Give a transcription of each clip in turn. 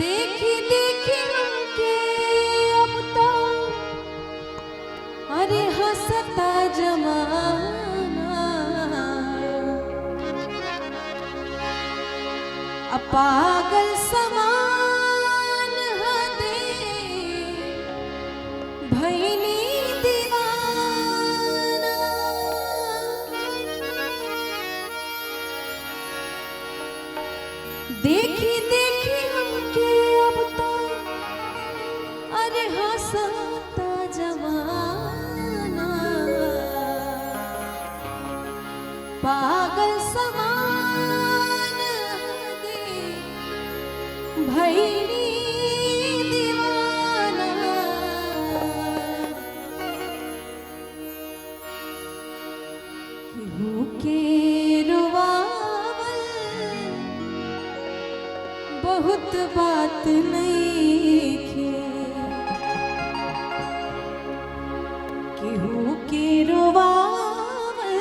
देखी देखी हमके अब तो अरे हंसता जमाना, अब पागल समान हदे भैनी दीवाना। देखी देखी हमके अब तो अरे हंसता जमाना, पागल समान दे भैनी दीवाना। केहू के रुवावल बहुत बात नहीं खे, केहू के रुवावल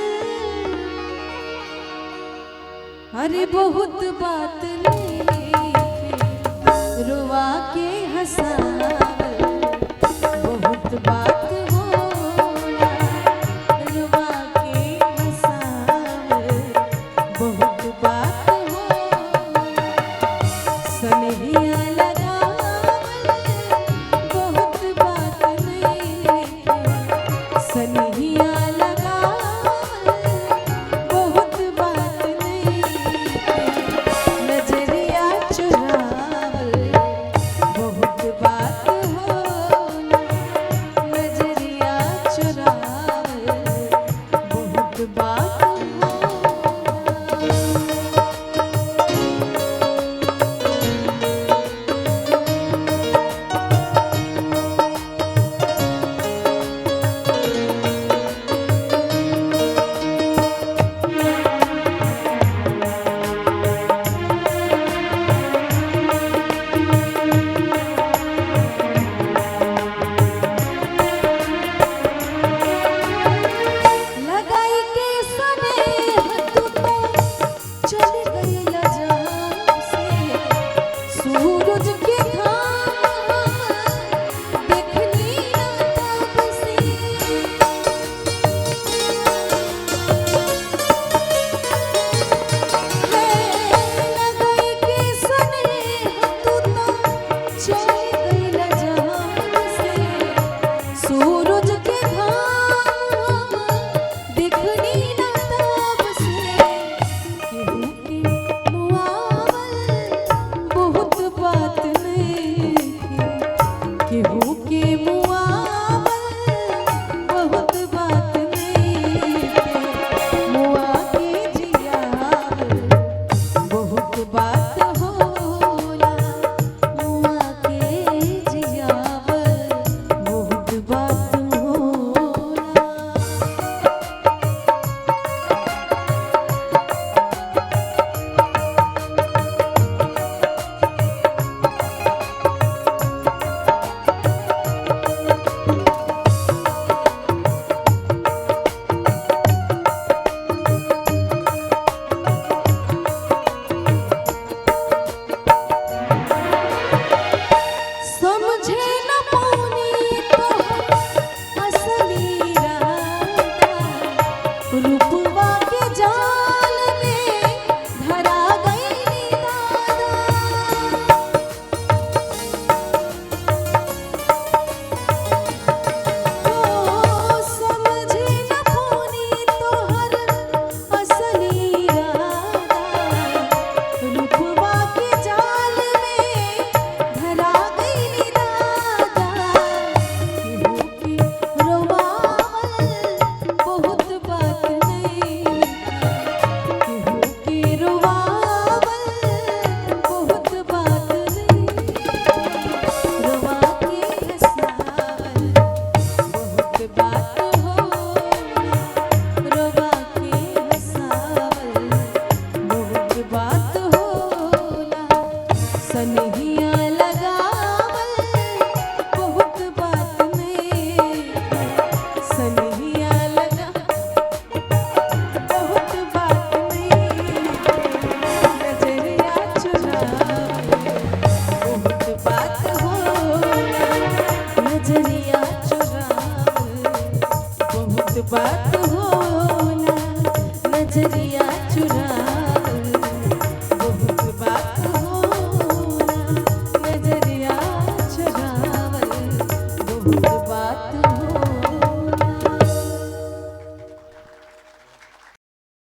अरे बहुत बात नहीं खे, रुवा के हंसावल बहुत बात होला, रुवा के हंसावल बहुत बात होला। सनहिया लगावल बहुत बात नहीं खे, सनहिया लगावल बहुत बात नहीं खे, नजरिया चुरावल बहुत बात होला, नजरिया चुरावल बहुत बात होला। लगाई के स्नेह तू तो चल गइला जहाँ से, सूरज के घाम देखनी ना तब से। लगाई के स्नेह तू तो चल गइला जहाँ से, सूरज के घाम देखनी ना तब से। केहू के मुआवल बहुत बात नहीं खे, केहू के मुआवल बहुत बात नहीं खे, मुआ के जियावल बहुत बात होला, मुआ के जियावल बहुत बात होला। समझे न पौनी तोहर असली इरादा, रूपवा के जाल में धरा गइली दादा। ओ समझे न पौनी तोहर असली इरादा, रूपवा के जाल में धरा गइली दादा। केहू के रोवावल बहुत बात नहीं खे, बात होला नजरिया